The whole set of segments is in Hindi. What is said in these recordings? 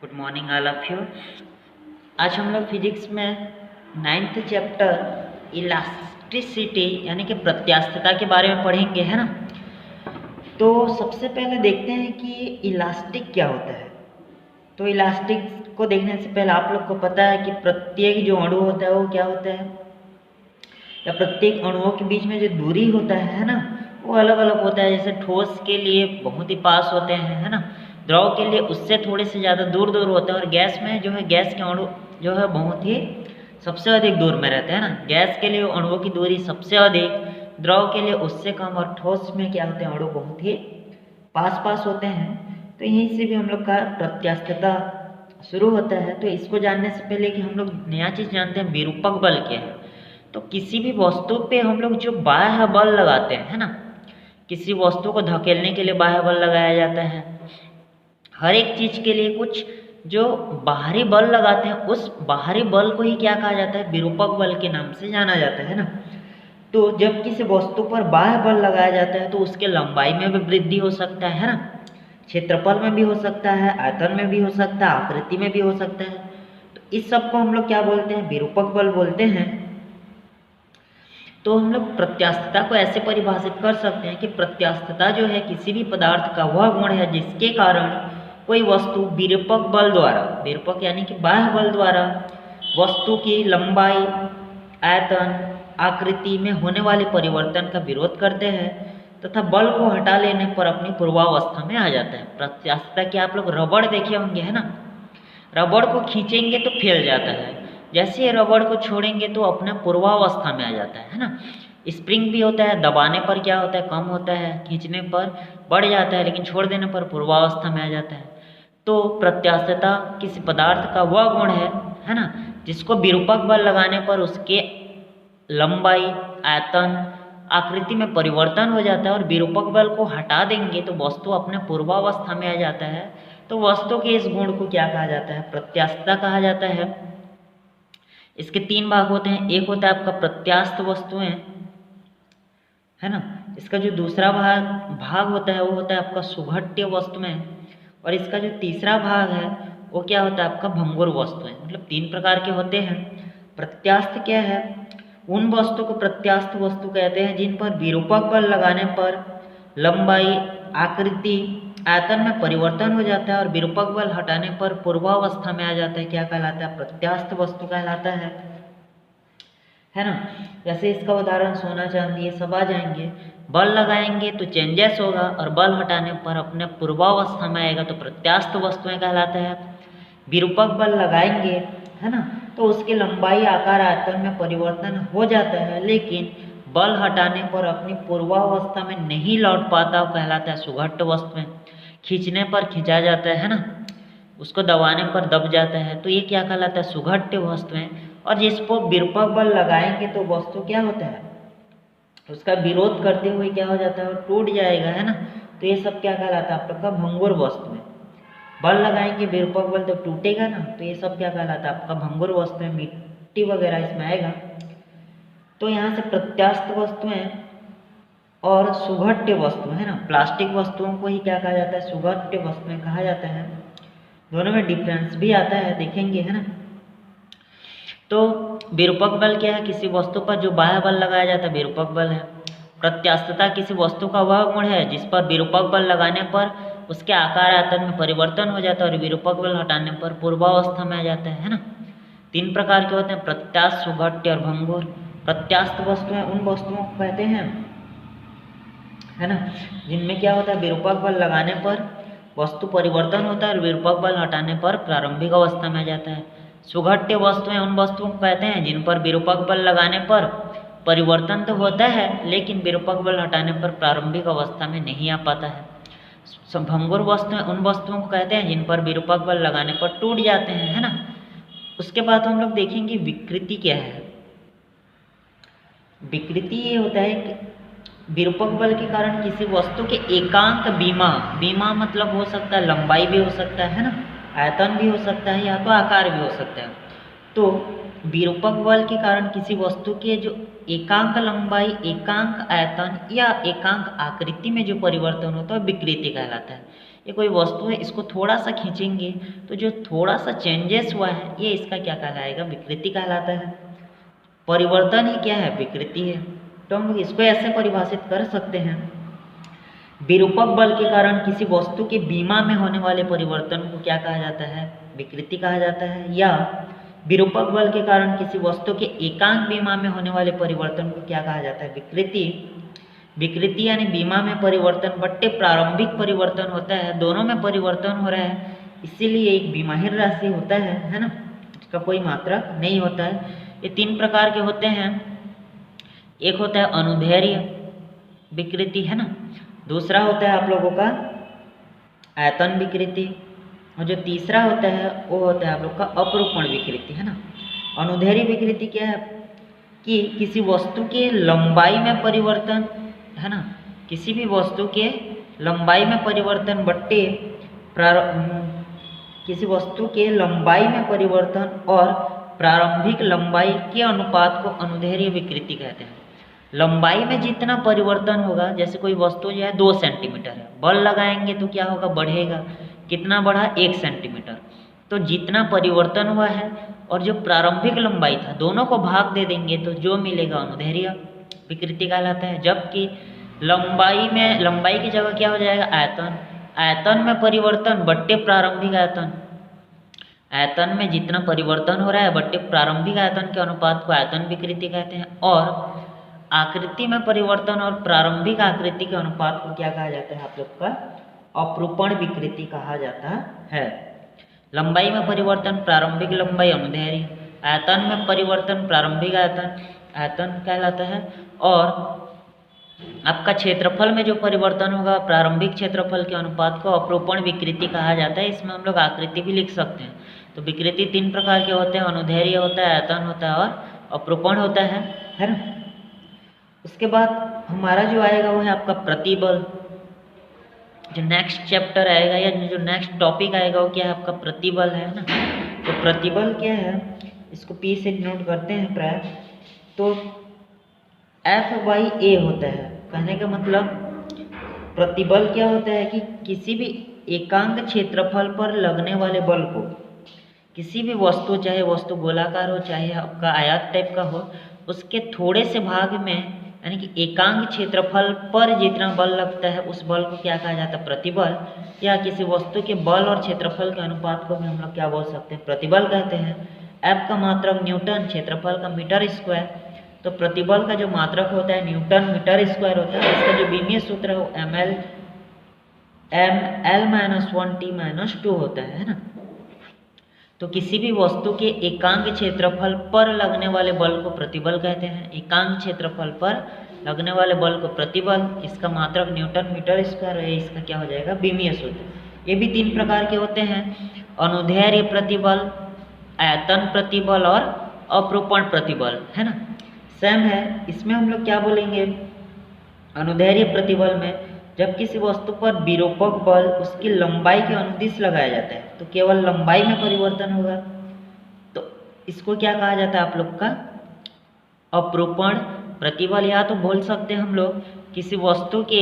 Good morning all of you. आज हम लोग फिजिक्स में 9th चैप्टर इलास्टिसिटी यानी कि प्रत्यास्थता के बारे में पढ़ेंगे, है ना। तो सबसे पहले देखते हैं कि इलास्टिक क्या होता है। तो इलास्टिक को देखने से पहले आप लोग को पता है कि प्रत्येक जो अणु होता है वो क्या होता है, या प्रत्येक अणुओं के बीच में जो दूरी होता है ना, वो अलग अलग होता है। जैसे ठोस के लिए बहुत ही पास होते हैं, है ना। द्रव के लिए उससे थोड़े से ज़्यादा दूर दूर होते हैं। और गैस में जो है, गैस के अणु जो है बहुत ही सबसे अधिक दूर में रहते हैं ना। गैस के लिए अणुओं की दूरी सबसे अधिक, द्रव के लिए उससे कम, और ठोस में क्या होते हैं, अणु बहुत ही पास पास होते हैं। तो यहीं से भी हम लोग का प्रत्यास्थता शुरू होता है। तो इसको जानने से पहले कि हम लोग नया चीज़ जानते हैं, विरूपक बल क्या है। तो किसी भी वस्तु पे हम लोग जो बाह्य बल लगाते हैं, है ना, किसी वस्तु को धकेलने के लिए बाह्य बल लगाया जाता है। हर एक चीज के लिए कुछ जो बाहरी बल लगाते हैं, उस बाहरी बल को ही क्या कहा जाता है, विरूपक बल के नाम से जाना जाता है ना। तो जब किसी वस्तु पर बाह्य बल लगाया जाता है तो उसके लंबाई में भी वृद्धि हो सकता है ना, क्षेत्रफल में भी हो सकता है, आयतन में भी हो सकता है, आकृति में भी हो सकता है। तो इस सब को हम लोग क्या बोलते हैं, विरूपक बल बोलते हैं। तो हम लोग प्रत्यास्थता को ऐसे परिभाषित कर सकते हैं कि प्रत्यास्थता जो है किसी भी पदार्थ का वह गुण है जिसके कारण कोई वस्तु विरूपक बल द्वारा, विरूपक यानी कि बाह्य बल द्वारा, वस्तु की लंबाई, आयतन, आकृति में होने वाले परिवर्तन का विरोध करते हैं तथा बल को हटा लेने पर अपनी पूर्वावस्था में आ जाता है। प्रत्यास्थता के आप लोग रबड़ देखे होंगे, है ना। रबड़ को खींचेंगे तो फैल जाता है, जैसे रबड़ को छोड़ेंगे तो अपने पूर्वावस्था में आ जाता है ना। स्प्रिंग भी होता है, दबाने पर क्या होता है, कम होता है, खींचने पर बढ़ जाता है, लेकिन छोड़ देने पर पूर्वावस्था में आ जाता है। तो प्रत्यास्थता किसी पदार्थ का वह गुण है ना, जिसको विरूपक बल लगाने पर उसके लंबाई, आयतन, आकृति में परिवर्तन हो जाता है, और विरूपक बल को हटा देंगे तो वस्तु अपने पूर्वावस्था में आ जाता है। तो वस्तु के इस गुण को क्या कहा जाता है, प्रत्यास्थता कहा जाता है। इसके 3 भाग होते हैं। एक होता है आपका प्रत्यास्थ वस्तुएं, है ना। इसका जो दूसरा भाग होता है वो होता है आपका सुघट्य वस्तुएं, और इसका जो तीसरा भाग है वो क्या होता है, आपका भंगुर वस्तुएं। मतलब 3 प्रकार के होते हैं। प्रत्यास्थ क्या है, उन वस्तु को प्रत्यास्थ वस्तु कहते हैं जिन पर विरूपक बल लगाने पर लंबाई, आकृति, आयतन में परिवर्तन हो जाता है, और विरूपक बल हटाने पर पूर्वावस्था में आ जाता है। क्या कहलाता है, प्रत्यास्थ वस्तु कहलाता है ना। जैसे इसका उदाहरण सोना, चांदी, ये सब आ जाएंगे। बल लगाएंगे तो चेंजेस होगा, और बल हटाने पर अपने पूर्वावस्था में आएगा, तो प्रत्यास्थ वस्तुएं कहलाता है। विरूपक बल लगाएंगे, है ना, तो उसकी लंबाई, आकार, आयतन में परिवर्तन हो जाता है, लेकिन बल हटाने पर अपनी पूर्वावस्था में नहीं लौट पाता, वो कहलाता है सुघट्ट वस्तुएं। खींचने पर खिंचा जाता है ना, उसको दबाने पर दब जाता है, तो ये क्या कहलाता है, सुघट्ट वस्तुएं। और जिसको विरूपक बल लगाएंगे तो वस्तु क्या होता है, उसका विरोध करते हुए क्या हो जाता है, वो टूट जाएगा, है ना। तो ये सब क्या कहलाता है, आपका भंगुर वस्तुएं। बल लगाएंगे विरूपक बल तो टूटेगा ना, तो ये सब क्या कहलाता है, आपका भंगुर वस्तुएं। मिट्टी वगैरह इसमें आएगा। तो यहाँ से प्रत्यास्थ वस्तुएं और सुघट्य वस्तुएं, है ना, प्लास्टिक वस्तुओं को ही क्या कहा जाता है, सुघट्य वस्तुएं कहा जाता है। दोनों में डिफरेंस भी आता है, देखेंगे, है ना। तो विरूपक बल क्या है, किसी वस्तु पर जो बाह्य बल लगाया जाता है, विरूपक बल है। प्रत्यास्थता किसी वस्तु का वह गुण है जिस पर विरूपक बल लगाने पर उसके आकार, आयतन में परिवर्तन हो जाता है, और विरूपक बल हटाने पर पूर्वावस्था में आ जाता है ना। 3 प्रकार के होते हैं, प्रत्यास्थ, सुघट्य और भंगुर। प्रत्यास्थ वस्तुएं उन वस्तुओं को कहते हैं, है ना, जिनमें क्या होता है, विरूपक बल लगाने पर वस्तु परिवर्तन होता है, और विरूपक बल हटाने पर प्रारंभिक अवस्था में आ जाता है। सुघट्य वस्तुएं उन वस्तुओं को कहते हैं जिन पर विरूपक बल लगाने पर परिवर्तन तो होता है, लेकिन विरूपक बल हटाने पर प्रारंभिक अवस्था में नहीं आ पाता है। भंगुर वस्तुएं उन वस्तुओं को कहते हैं जिन पर विरूपक बल लगाने पर टूट जाते हैं, है ना। उसके बाद हम लोग देखेंगे विकृति क्या है। विकृति ये होता है कि विरूपक बल के कारण किसी वस्तु के एकांक बीमा मतलब हो सकता है लंबाई भी हो सकता है ना, आयतन भी हो सकता है, या तो आकार भी हो सकता है। तो विरूपक बल के कारण किसी वस्तु के जो एकांक लंबाई, एकांक आयतन या एकांक आकृति में जो परिवर्तन होता है विकृति कहलाता है। ये कोई वस्तु है, इसको थोड़ा सा खींचेंगे तो जो थोड़ा सा चेंजेस हुआ है ये इसका क्या कहलाएगा, विकृति कहलाता है। परिवर्तन ही क्या है, विकृति है। तो हम लोग इसको ऐसे परिभाषित कर सकते हैं, विरूपक बल के कारण किसी वस्तु के विमा में होने वाले परिवर्तन को क्या कहा जाता है, विकृति कहा जाता है। या विरूपक बल के कारण किसी वस्तु के एकांक विमा में होने वाले परिवर्तन को क्या कहा जाता है, विकृति। विकृति यानी विमा में परिवर्तन बट्टे प्रारंभिक परिवर्तन होता है, दोनों में परिवर्तन हो रहा है, इसीलिए एक विमाहीन राशि होता है ना, इसका कोई मात्रक नहीं होता है। ये तीन प्रकार के होते हैं, एक होता है अनुदैर्ध्य विकृति है ना, दूसरा होता है आप लोगों का आयतन विकृति, और जो तीसरा होता है वो होता है आप लोग का अपरूपण विकृति है ना। अनुदैर्ध्य विकृति क्या है कि किसी वस्तु के लंबाई में परिवर्तन है ना, किसी भी वस्तु के लंबाई में परिवर्तन बट्टे किसी वस्तु के लंबाई में परिवर्तन और प्रारंभिक लंबाई के अनुपात को अनुदैर्ध्य विकृति कहते हैं। लंबाई में जितना परिवर्तन होगा, जैसे कोई वस्तु जो है 2 सेंटीमीटर है, बल लगाएंगे तो क्या होगा, बढ़ेगा, कितना बढ़ा, 1 सेंटीमीटर। तो जितना परिवर्तन हुआ है और जो प्रारंभिक लंबाई था, दोनों को भाग दे देंगे तो जो मिलेगा अनुदैर्ध्य विकृति कहलाता है। जबकि लंबाई की जगह क्या हो जाएगा, आयतन। आयतन में परिवर्तन बट्टे प्रारंभिक आयतन, आयतन में जितना परिवर्तन हो रहा है बट्टे प्रारंभिक आयतन के अनुपात को आयतन विकृति कहते हैं। और आकृति में परिवर्तन और प्रारंभिक आकृति के अनुपात को क्या कहा जाता है, आप लोग का अपरूपण विकृति कहा जाता है। लंबाई में परिवर्तन प्रारंभिक लंबाई अनुदैर्ध्य, आयतन में परिवर्तन प्रारंभिक आयतन कहलाता है। और आपका क्षेत्रफल में जो परिवर्तन होगा प्रारंभिक क्षेत्रफल के अनुपात को अपरूपण विकृति कहा जाता है। इसमें हम लोग आकृति भी लिख सकते हैं। तो विकृति 3 प्रकार के होते हैं, अनुदैर्ध्य होता है, आयतन होता है और अपरूपण होता है ना। उसके बाद हमारा जो आएगा वो है आपका प्रतिबल। जो नेक्स्ट चैप्टर आएगा या जो नेक्स्ट टॉपिक आएगा वो क्या है, आपका प्रतिबल है ना। तो प्रतिबल क्या है, इसको P से डिनोट करते हैं प्राय। तो F/A होता है, कहने का मतलब प्रतिबल क्या होता है कि किसी भी एकांक क्षेत्रफल पर लगने वाले बल को, किसी भी वस्तु, चाहे वस्तु गोलाकार हो चाहे आपका आयत टाइप का हो, उसके थोड़े से भाग में यानी कि एकांक क्षेत्रफल पर जितना बल लगता है उस बल को क्या कहा जाता है, प्रतिबल। या किसी वस्तु के बल और क्षेत्रफल के अनुपात को भी हम लोग क्या बोल सकते हैं, प्रतिबल कहते हैं। F का मात्रक न्यूटन, क्षेत्रफल का मीटर स्क्वायर। तो प्रतिबल का जो मात्रक होता है न्यूटन मीटर स्क्वायर होता है। इसका जो विमीय सूत्र है वो ml-1t-2 होता है ना। तो किसी भी वस्तु के एकांक क्षेत्रफल पर लगने वाले बल को प्रतिबल कहते हैं। एकांक क्षेत्रफल पर लगने वाले बल को प्रतिबल, इसका मात्रक न्यूटन मीटर स्क्वायर है, इसका क्या हो जाएगा, विमीय सूत्र। ये भी 3 प्रकार के होते हैं, अनुदैर्ध्य प्रतिबल, आयतन प्रतिबल और अपरूपण प्रतिबल है ना। सेम है, इसमें हम लोग क्या बोलेंगे, अनुदैर्ध्य प्रतिबल में जब किसी वस्तु पर विरूपक बल उसकी लंबाई के अनुदिश लगाया जाता है तो केवल लंबाई में परिवर्तन होगा, तो इसको क्या कहा जाता है आप लोग का, अपरूपण प्रतिबल। या तो बोल सकते हैं हम लोग किसी वस्तु के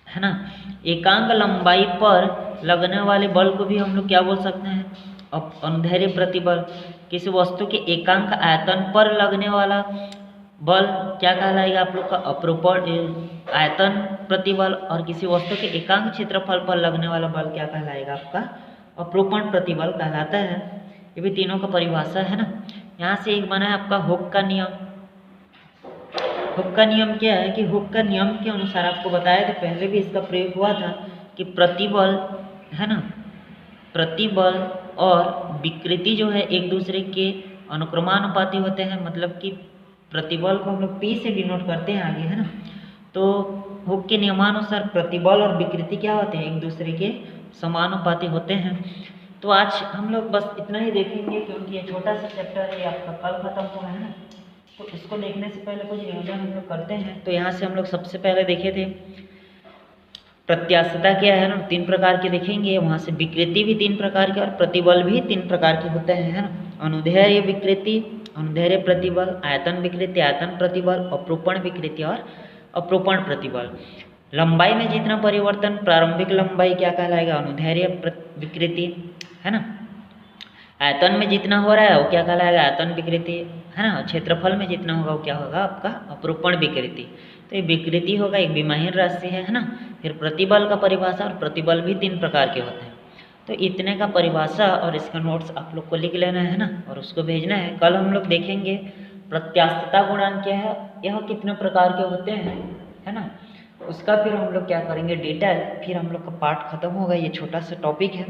है ना एकांक लंबाई पर लगने वाले बल को भी हम लोग क्या बोल सकते हैं, अनुदैर्ध्य प्रतिबल। किसी वस्तु के एकांक आयतन पर लगने वाला बल क्या कहलाएगा आप लोग का, अपरूपण आयतन प्रतिबल। और किसी वस्तु के एकांक क्षेत्रफल पर लगने वाला बल क्या कहलाएगा, आपका अपरूपण प्रतिबल कहलाता है। ये भी तीनों का परिभाषा है ना। यहाँ से एक बना है आपका हुक का नियम। हुक का नियम क्या है कि हुक का नियम के अनुसार आपको बताया था, पहले भी इसका प्रयोग हुआ था कि प्रतिबल है ना, प्रतिबल और विकृति जो है एक दूसरे के अनुक्रमानुपाती होते हैं। मतलब कि प्रतिबल को हम लोग P से डिनोट करते हैं आगे है ना। तो हुक के नियमानुसार प्रतिबल और विकृति क्या होते हैं, एक दूसरे के समानुपाती होते हैं। तो आज हम लोग बस इतना ही देखेंगे क्योंकि ये छोटा सा चैप्टर है, आपका कल खत्म हुआ है ना। तो इसको देखने से पहले कुछ रिवीजन हम लोग करते हैं। तो यहाँ से हम लोग सबसे पहले देखे थे प्रत्यास्थता क्या है ना, 3 प्रकार के देखेंगे। वहाँ से विकृति भी 3 प्रकार के और प्रतिबल भी 3 प्रकार के होते हैं है ना। अनुदैर्ध्य विकृति, अनुदैर्ध्य प्रतिबल, आयतन विकृति, आयतन प्रतिबल, अपरूपण विकृति और अपरूपण प्रतिबल। लंबाई में जितना परिवर्तन, प्रारंभिक लंबाई क्या कहलाएगा, अनुदैर्ध्य विकृति, है ना। आयतन में जितना हो रहा है वो क्या कहलाएगा, आयतन विकृति, है ना। क्षेत्रफल में जितना होगा वो क्या होगा, आपका अपरूपण विकृति। तो ये विकृति होगा, एक विमाहीन राशि है ना। फिर प्रतिबल का परिभाषा, और प्रतिबल भी 3 प्रकार के होते हैं। तो इतने का परिभाषा और इसका नोट्स आप लोग को लिख लेना है ना, और उसको भेजना है। कल हम लोग देखेंगे प्रत्यास्थता गुणांक क्या है, यह कितने प्रकार के होते हैं, है ना। उसका फिर हम लोग क्या करेंगे, डिटेल, फिर हम लोग का पार्ट खत्म होगा। ये छोटा सा टॉपिक है।